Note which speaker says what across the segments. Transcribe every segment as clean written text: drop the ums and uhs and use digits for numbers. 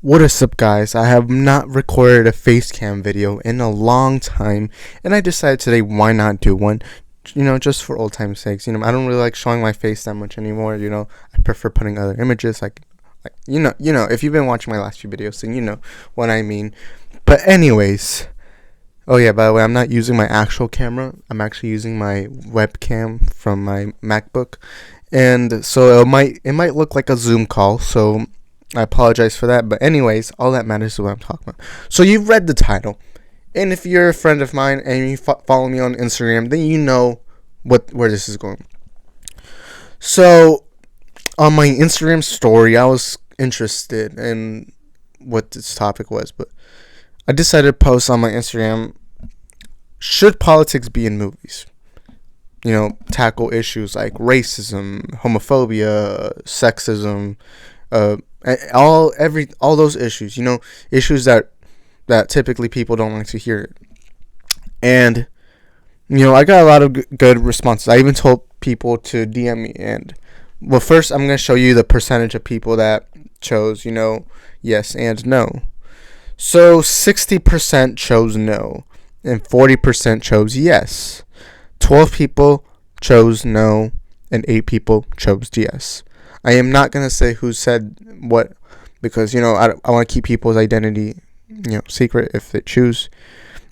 Speaker 1: What is up, guys? I have not recorded a face cam video in a long time, and I decided today why not do one, just for old time's sakes. I don't really like showing my face that much anymore. I prefer putting other images, if you've been watching my last few videos, then you know what I mean. But anyways, oh yeah, by the way, I'm not using my actual camera. I'm actually using my webcam from my MacBook, and so it might look like a Zoom call. So I apologize for that, but anyways, all that matters is what I'm talking about. So you've read the title, and if you're a friend of mine and you follow me on Instagram, then you know where this is going. So on my Instagram story, I was interested in what this topic was, but I decided to post on my Instagram: should politics be in movies? Tackle issues like racism, homophobia, sexism, all those issues, issues that typically people don't like to hear. And I got a lot of good responses. I even told people to DM me. And well, first I'm going to show you the percentage of people that chose yes and no. So 60% chose no and 40% chose yes. 12 people chose no and 8 people chose yes. I am not going to say who said what, because, I want to keep people's identity, secret if they choose.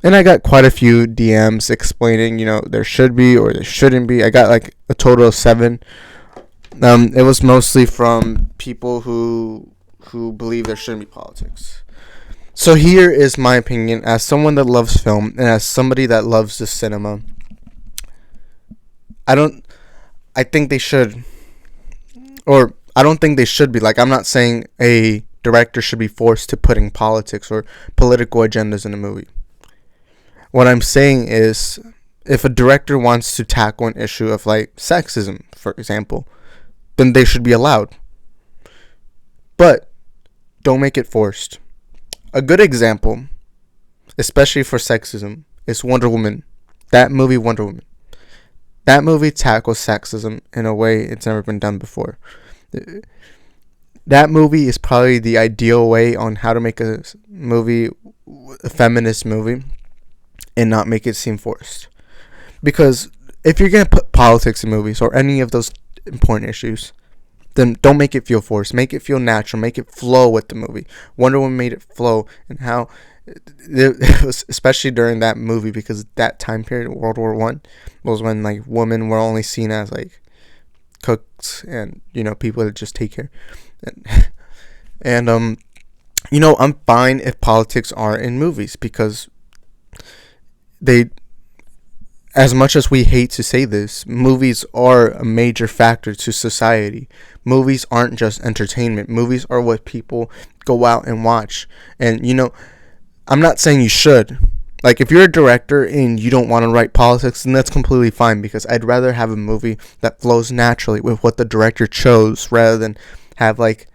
Speaker 1: And I got quite a few DMs explaining, there should be or there shouldn't be. I got like a total of 7. It was mostly from people who believe there shouldn't be politics. So here is my opinion as someone that loves film and as somebody that loves the cinema. I think they should. Or I don't think they should be. Like, I'm not saying a director should be forced to putting politics or political agendas in a movie. What I'm saying is, if a director wants to tackle an issue of like sexism, for example, then they should be allowed. But don't make it forced. A good example, especially for sexism, is Wonder Woman. That movie, Wonder Woman. That movie tackles sexism in a way it's never been done before. That movie is probably the ideal way on how to make a movie, a feminist movie, and not make it seem forced. Because if you're going to put politics in movies or any of those important issues, then don't make it feel forced. Make it feel natural. Make it flow with the movie. Wonder Woman made it flow, and how it was, especially during that movie, because that time period, World War I, was when like women were only seen as like cooks and people that just take care. And I'm fine if politics are in movies, because they, as much as we hate to say this, movies are a major factor to society. Movies aren't just entertainment. Movies are what people go out and watch. And I'm not saying you should. Like, if you're a director and you don't want to write politics, then that's completely fine, because I'd rather have a movie that flows naturally with what the director chose, rather than have like,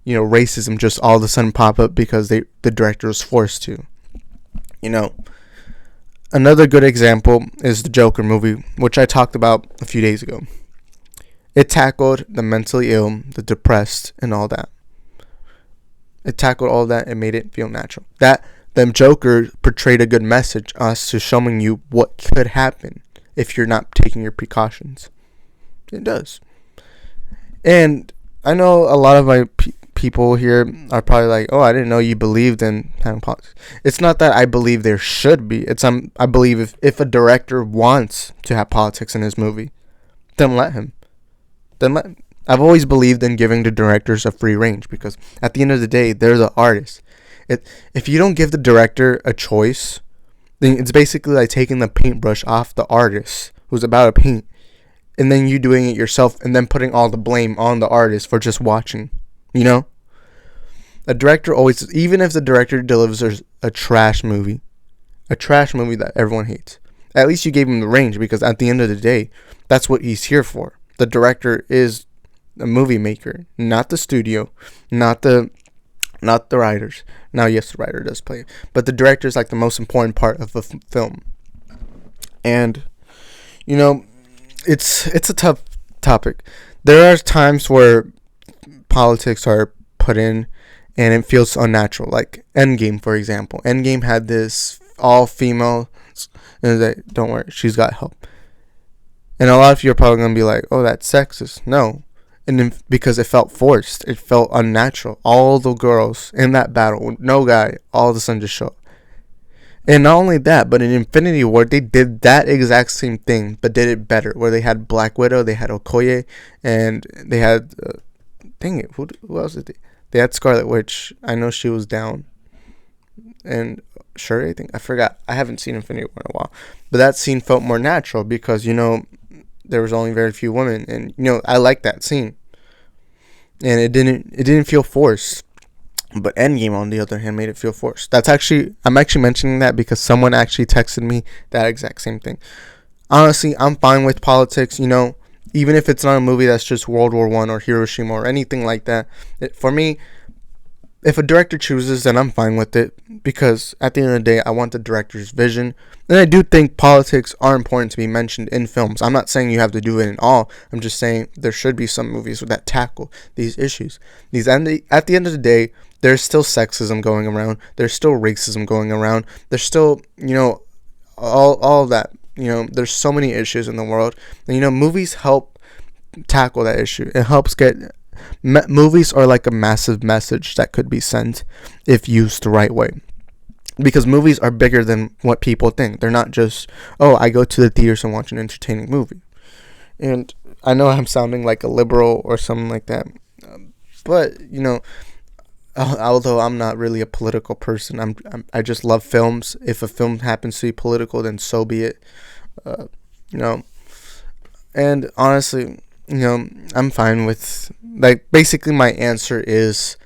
Speaker 1: racism just all of a sudden pop up because the director was forced to. Another good example is the Joker movie, which I talked about a few days ago. It tackled the mentally ill, the depressed, and all that. It tackled all that and made it feel natural. The Joker portrayed a good message us to showing you what could happen if you're not taking your precautions. It does. And I know a lot of my people here are probably like, oh, I didn't know you believed in having politics. It's not that I believe there should be. I believe if a director wants to have politics in his movie, then let him. I've always believed in giving the directors a free range, because at the end of the day, they're the artists. If you don't give the director a choice, then it's basically like taking the paintbrush off the artist who's about to paint, and then you doing it yourself, and then putting all the blame on the artist for just watching. A director always, even if the director delivers a trash movie that everyone hates, at least you gave him the range, because at the end of the day, that's what he's here for. The director is a movie maker, not the studio, not the writers. Now, yes, the writer does play, but the director is like the most important part of a film. And it's a tough topic. There are times where politics are put in and it feels unnatural. Like Endgame, for example. Endgame had this all female, and it's like, don't worry, she's got help. And a lot of you are probably gonna be like, oh, that's sexist. No. And then, because it felt forced, it felt unnatural. All the girls in that battle, no guy, all of a sudden just show up. And not only that, but in Infinity War, they did that exact same thing, but did it better. Where they had Black Widow, they had Okoye, and they had, dang it, who else did they? They had Scarlet Witch. I know she was down. And Shuri, I think. I forgot. I haven't seen Infinity War in a while. But that scene felt more natural because, there was only very few women. And, I like that scene. And it didn't feel forced. But Endgame, on the other hand, made it feel forced. I'm actually mentioning that because someone actually texted me that exact same thing. Honestly, I'm fine with politics, even if it's not a movie that's just World War I or Hiroshima or anything like that. For me, if a director chooses, then I'm fine with it, because at the end of the day, I want the director's vision. And I do think politics are important to be mentioned in films. I'm not saying you have to do it in all. I'm just saying there should be some movies that tackle these issues. At the end of the day, there's still sexism going around. There's still racism going around. There's still, all of that. There's so many issues in the world. And, movies help tackle that issue. It helps get... movies are like a massive message that could be sent if used the right way. Because movies are bigger than what people think. They're not just, oh, I go to the theaters and watch an entertaining movie. And I know I'm sounding like a liberal or something like that. But, although I'm not really a political person, I just love films. If a film happens to be political, then so be it. And honestly, I'm fine with, basically my answer is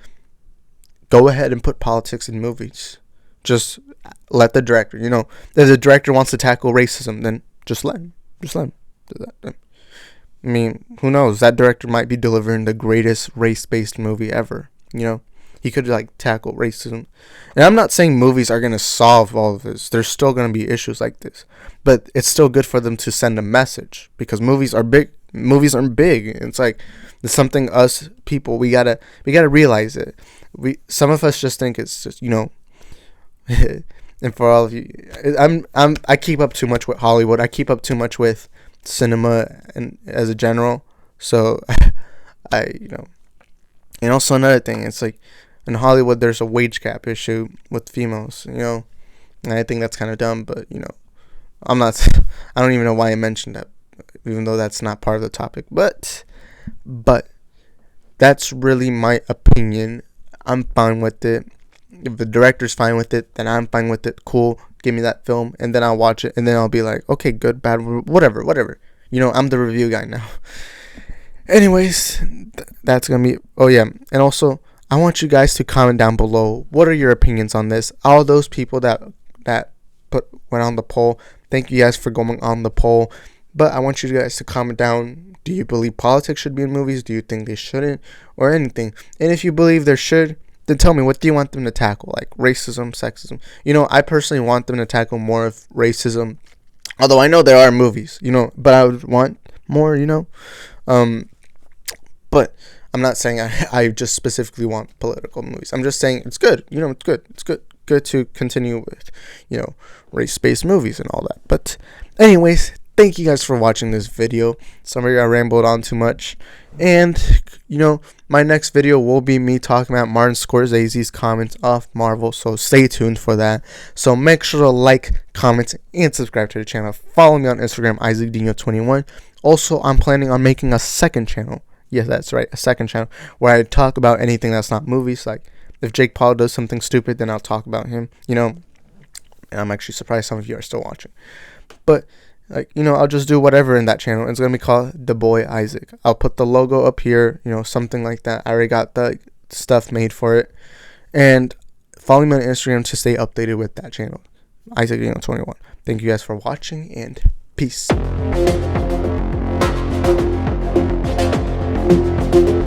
Speaker 1: go ahead and put politics in movies. Just let the director, if the director wants to tackle racism, then just let him do that. I mean, who knows? That director might be delivering the greatest race-based movie ever, He could, tackle racism. And I'm not saying movies are going to solve all of this. There's still going to be issues like this. But it's still good for them to send a message. Because movies are big. Movies are big. It's it's something us people, we gotta realize it. Some of us just think it's just, and for all of you, I keep up too much with Hollywood. I keep up too much with cinema and as a general. So, and also another thing, it's in Hollywood, there's a wage gap issue with females, and I think that's kind of dumb, but, I don't even know why I mentioned that, even though that's not part of the topic, but that's really my opinion. I'm fine with it. If the director's fine with it, then I'm fine with it. Cool, give me that film, and then I'll watch it, and then I'll be like, okay, good, bad, whatever. I'm the review guy now. Anyways, that's gonna be, oh yeah, and also, I want you guys to comment down below, what are your opinions on this? All those people that went on the poll, thank you guys for going on the poll, but I want you guys to comment down, do you believe politics should be in movies? Do you think they shouldn't? Or anything? And if you believe there should, then tell me, what do you want them to tackle? Like racism, sexism? I personally want them to tackle more of racism. Although I know there are movies, but I would want more, But I'm not saying I just specifically want political movies. I'm just saying it's good. It's good. It's good to continue with, race-based movies and all that. But anyways, thank you guys for watching this video. Sorry I rambled on too much. And, my next video will be me talking about Martin Scorsese's comments off Marvel. So stay tuned for that. So make sure to like, comment, and subscribe to the channel. Follow me on Instagram, IsaacDino21. Also, I'm planning on making a second channel. Yes, that's right, a second channel where I talk about anything that's not movies. Like, if Jake Paul does something stupid, then I'll talk about him, And I'm actually surprised some of you are still watching. But, I'll just do whatever in that channel. It's going to be called The Boy Isaac. I'll put the logo up here, something like that. I already got the stuff made for it. And follow me on Instagram to stay updated with that channel, IsaacDino21. Thank you guys for watching, and peace.